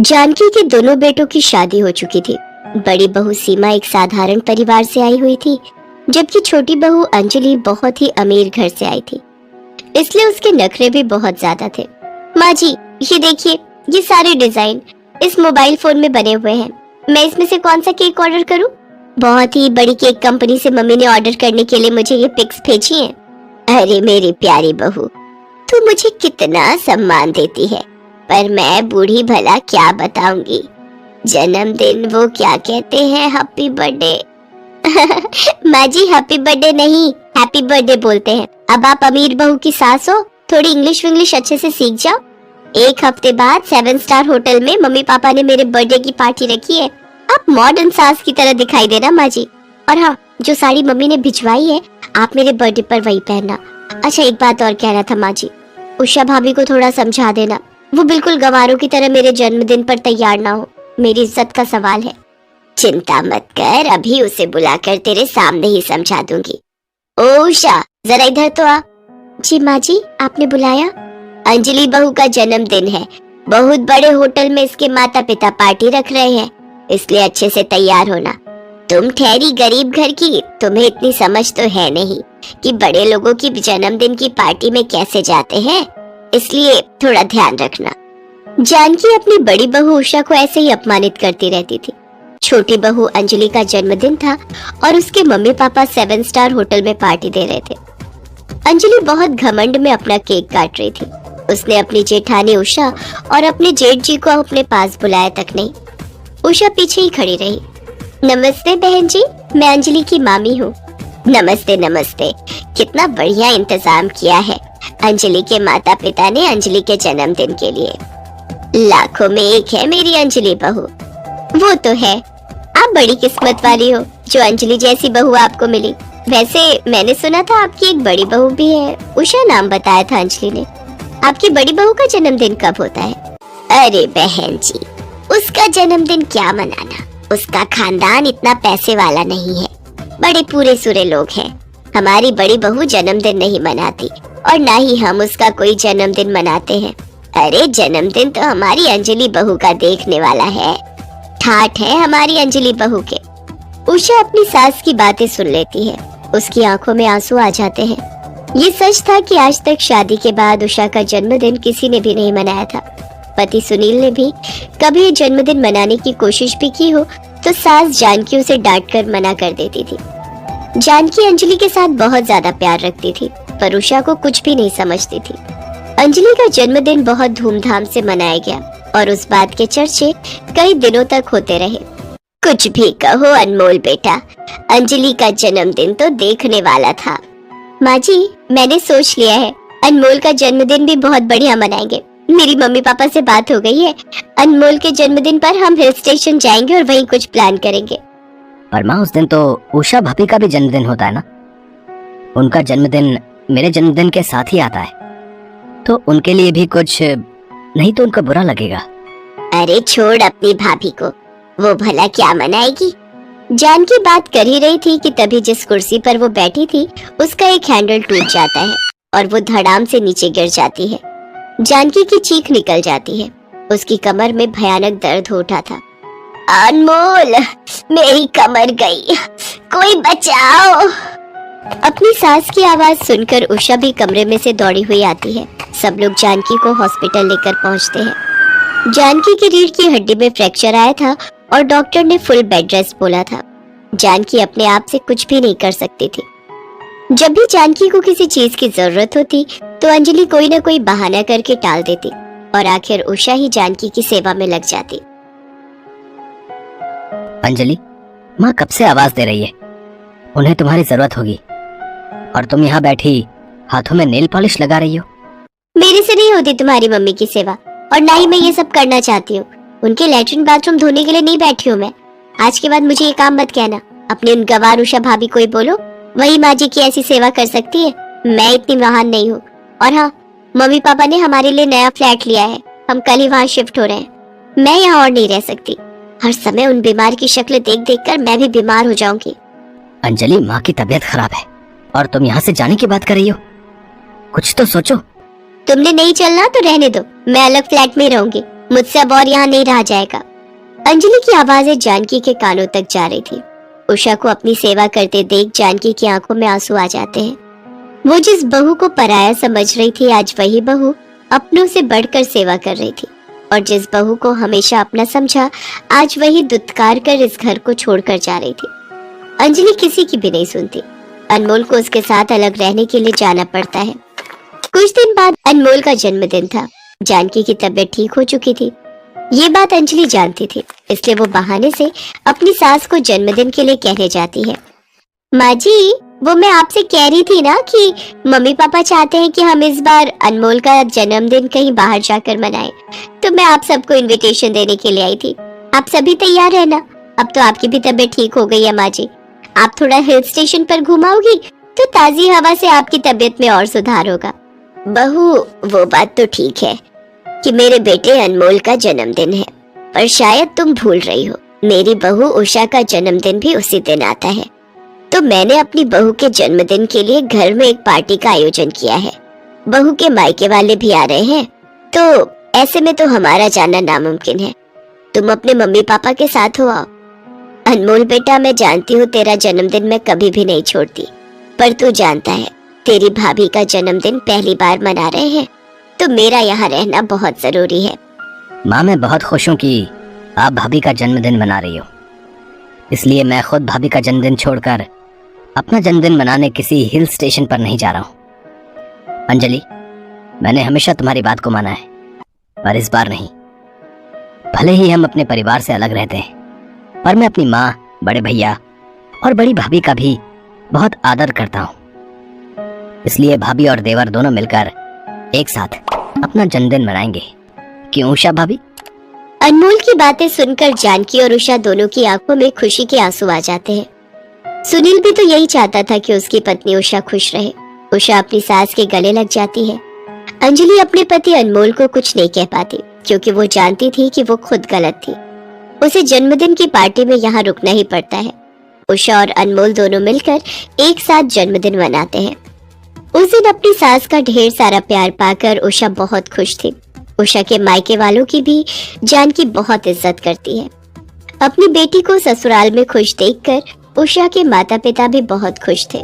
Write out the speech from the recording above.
जानकी के दोनों बेटों की शादी हो चुकी थी। बड़ी बहू सीमा एक साधारण परिवार से आई हुई थी, जबकि छोटी बहू अंजलि बहुत ही अमीर घर से आई थी, इसलिए उसके नखरे भी बहुत ज्यादा थे। माँ जी, ये देखिए, ये सारे डिजाइन इस मोबाइल फोन में बने हुए हैं। मैं इसमें से कौन सा केक ऑर्डर करूं? बहुत ही बड़ी केक कंपनी से मम्मी ने ऑर्डर करने के लिए मुझे ये पिक्स भेजी हैं। अरे मेरी प्यारी बहू, तू मुझे कितना सम्मान देती है, पर मैं बूढ़ी भला क्या बताऊंगी। जन्मदिन वो क्या कहते हैं, हैप्पी बर्थडे। माँ जी, हैप्पी बर्थडे नहीं, हैप्पी बर्थडे बोलते हैं। अब आप अमीर बहू की सास हो, थोड़ी इंग्लिश विंग्लिश अच्छे से सीख जाओ। एक हफ्ते बाद 7 स्टार होटल में मम्मी पापा ने मेरे बर्थडे की पार्टी रखी है। आप मॉडर्न सास की तरह दिखाई देना माँ जी। और हाँ, जो साड़ी मम्मी ने भिजवाई है, आप मेरे बर्थडे पर वही पहनना। अच्छा, एक बात और कहना था माँ जी, उषा भाभी को थोड़ा समझा देना, वो बिल्कुल गंवारों की तरह मेरे जन्मदिन पर तैयार ना हो। मेरी इज्जत का सवाल है। चिंता मत कर, अभी उसे बुलाकर तेरे सामने ही समझा दूंगी। ओ उषा, जरा इधर तो आ। जी माँ जी, आपने बुलाया? अंजलि बहू का जन्मदिन है, बहुत बड़े होटल में इसके माता पिता पार्टी रख रहे हैं, इसलिए अच्छे से तैयार होना। तुम ठहरी गरीब घर की, तुम्हें इतनी समझ तो है नहीं कि बड़े लोगों की जन्मदिन की पार्टी में कैसे जाते हैं, इसलिए थोड़ा ध्यान रखना। जानकी अपनी बड़ी बहू उषा को ऐसे ही अपमानित करती रहती थी। छोटी बहू अंजलि का जन्मदिन था और उसके मम्मी पापा 7 स्टार होटल में पार्टी दे रहे थे। अंजलि बहुत घमंड में अपना केक काट रही थी। उसने अपनी जेठानी उषा और अपने जेठ जी को अपने पास बुलाया तक नहीं। उषा पीछे ही खड़ी रही। नमस्ते बहन जी, मैं अंजलि की मामी हूँ। नमस्ते नमस्ते, कितना बढ़िया इंतजाम किया है अंजलि के माता पिता ने अंजलि के जन्मदिन के लिए। लाखों में एक है मेरी अंजलि बहू। वो तो है, आप बड़ी किस्मत वाली हो जो अंजलि जैसी बहू आपको मिली। वैसे मैंने सुना था आपकी एक बड़ी बहू भी है, उषा नाम बताया था अंजलि ने। आपकी बड़ी बहू का जन्मदिन कब होता है? अरे बहन जी, उसका जन्मदिन क्या मनाना, उसका खानदान इतना पैसे वाला नहीं है, बड़े पूरे सूरे लोग हैं। हमारी बड़ी बहू जन्मदिन नहीं मनाती और ना ही हम उसका कोई जन्मदिन मनाते हैं। अरे जन्मदिन तो हमारी अंजलि बहू का देखने वाला है। ठाठ है हमारी अंजलि बहू के। उषा अपनी सास की बातें सुन लेती है, उसकी आंखों में आंसू आ जाते हैं। ये सच था कि आज तक शादी के बाद उषा का जन्मदिन किसी ने भी नहीं मनाया था। पति सुनील ने भी कभी जन्मदिन मनाने की कोशिश भी की हो तो सास जानकी उसे डांट कर मना कर देती थी। जानकी अंजलि के साथ बहुत ज्यादा प्यार रखती थी, पर उषा को कुछ भी नहीं समझती थी। अंजलि का जन्मदिन बहुत धूमधाम से मनाया गया और उस बात के चर्चे कई दिनों तक होते रहे। कुछ भी कहो अनमोल बेटा, अंजलि का जन्मदिन तो देखने वाला था। माँ जी, मैंने सोच लिया है, अनमोल का जन्मदिन भी बहुत बढ़िया मनाएंगे। मेरी मम्मी पापा से बात हो गई है, अनमोल के जन्मदिन पर हम हिल स्टेशन जाएंगे और वहीं कुछ प्लान करेंगे। पर माँ, उस दिन तो उषा भाभी का भी जन्मदिन होता है ना? उनका जन्मदिन मेरे जन्मदिन के साथ ही आता है, तो उनके लिए भी कुछ नहीं तो उनको बुरा लगेगा। अरे छोड़ अपनी भाभी को, वो भला क्या मनाएगी। जानकी बात कर ही रही थी कि तभी जिस कुर्सी पर वो बैठी थी उसका एक हैंडल टूट जाता है और वो धड़ाम से नीचे गिर जाती है। जानकी की चीख निकल जाती है, उसकी कमर में भयानक दर्द हो उठा था। अनमोल, मेरी कमर गई, कोई बचाओ। अपनी सास की आवाज सुनकर उषा भी कमरे में से दौड़ी हुई आती है। सब लोग जानकी को हॉस्पिटल लेकर पहुंचते हैं। जानकी की रीढ़ की हड्डी में फ्रैक्चर आया था और डॉक्टर ने फुल बेड रेस्ट बोला था। जानकी अपने आप से कुछ भी नहीं कर सकती थी। जब भी जानकी को किसी चीज की जरूरत होती तो अंजलि कोई न कोई बहाना करके टाल देती और आखिर उषा ही जानकी की सेवा में लग जाती। अंजलि, माँ कब से आवाज दे रही है, उन्हें तुम्हारी जरूरत होगी, और तुम यहाँ बैठी हाथों में नेल पॉलिश लगा रही हो। मेरे से नहीं होती तुम्हारी मम्मी की सेवा, और ना ही मैं ये सब करना चाहती हूँ। उनके लैट्रिन बाथरूम धोने के लिए नहीं बैठी हूँ मैं। आज के बाद मुझे ये काम मत कहना। अपनी उन गवार उषा भाभी को ही बोलो, वही माँ जी की ऐसी सेवा कर सकती है। मैं इतनी महान नहीं हूँ। और हाँ, मम्मी पापा ने हमारे लिए नया फ्लैट लिया है, हम कल ही वहाँ शिफ्ट हो रहे हैं। मैं यहाँ और नहीं रह सकती। हर समय उन बीमार की शक्ल देख देख कर मैं भी बीमार हो जाऊंगी। अंजलि, माँ की तबीयत खराब है और तुम यहाँ से जाने की बात कर रही हो, कुछ तो सोचो। तुमने नहीं चलना तो रहने दो, मैं अलग फ्लैट में रहूंगी। मुझसे अब और यहाँ नहीं रहा जाएगा। अंजलि की आवाजें जानकी के कानों तक जा रही थी। उषा को अपनी सेवा करते देख जानकी की आंखों में आंसू आ जाते हैं। वो जिस बहू को पराया समझ रही थी, आज वही बहू अपनों से बढ़कर सेवा कर रही थी। और जिस बहू को हमेशा अपना समझा, आज वही दुत्कार कर इस घर को छोड़कर जा रही थी। अंजलि किसी की भी नहीं सुनती। अनमोल को उसके साथ अलग रहने के लिए जाना पड़ता है। कुछ दिन बाद अनमोल का जन्मदिन था। जानकी की तबीयत ठीक हो चुकी थी। ये बात अंजलि जानती थी, इसलिए वो बहाने से अपनी सास को जन्मदिन के लिए कहने जाती है। माँ जी, वो मैं आपसे कह रही थी ना कि मम्मी पापा चाहते हैं कि हम इस बार अनमोल का जन्मदिन कहीं बाहर जाकर मनाएं, तो मैं आप सबको इनविटेशन देने के लिए आई थी। आप सभी तैयार है ना? अब तो आपकी भी तबीयत ठीक हो गई है माँ जी। आप थोड़ा हिल स्टेशन पर घुमाओगी तो ताजी हवा से आपकी तबीयत में और सुधार होगा। बहू, वो बात तो ठीक है कि मेरे बेटे अनमोल का जन्मदिन है, पर शायद तुम भूल रही हो, मेरी बहू उषा का जन्मदिन भी उसी दिन आता है। तो मैंने अपनी बहू के जन्मदिन के लिए घर में एक पार्टी का आयोजन किया है। बहू के मायके वाले भी आ रहे हैं, तो ऐसे में तो हमारा जाना नामुमकिन है। तुम अपने मम्मी पापा के साथ हो आओ। अनमोल बेटा, मैं जानती हूँ तेरा जन्मदिन मैं कभी भी नहीं छोड़ती, पर तू जानता है तेरी भाभी का जन्मदिन पहली बार मना रहे हैं, तो मेरा यहाँ रहना बहुत जरूरी है। माँ, मैं बहुत खुश हूँ कि आप भाभी का जन्मदिन मना रही हो, इसलिए मैं खुद भाभी का जन्मदिन छोड़कर अपना जन्मदिन मनाने किसी हिल स्टेशन पर नहीं जा रहा हूँ। अंजलि, मैंने हमेशा तुम्हारी बात को माना है, पर इस बार नहीं। भले ही हम अपने परिवार से अलग रहते हैं, पर मैं अपनी माँ, बड़े भैया और बड़ी भाभी का भी बहुत आदर करता हूँ। इसलिए भाभी और देवर दोनों मिलकर एक साथ अपना जन्मदिन मनाएंगे। क्यों उषा भाभी? अनमोल की बातें सुनकर जानकी और उषा दोनों की आंखों में खुशी के आंसू आ जाते हैं। सुनील भी तो यही चाहता था कि उसकी पत्नी उषा खुश रहे। उषा अपनी सास के गले लग जाती है। अंजलि अपने पति अनमोल को कुछ नहीं कह पाती, क्योंकि वो जानती थी कि वो खुद गलत थी। उसे जन्मदिन की पार्टी में यहाँ रुकना ही पड़ता है। उषा और अनमोल दोनों मिलकर एक साथ जन्मदिन मनाते हैं। उस दिन अपनी सास का ढेर सारा प्यार पाकर उषा बहुत खुश थी। उषा के मायके वालों की भी जानकी बहुत इज्जत करती है। अपनी बेटी को ससुराल में खुश देखकर उषा के माता पिता भी बहुत खुश थे।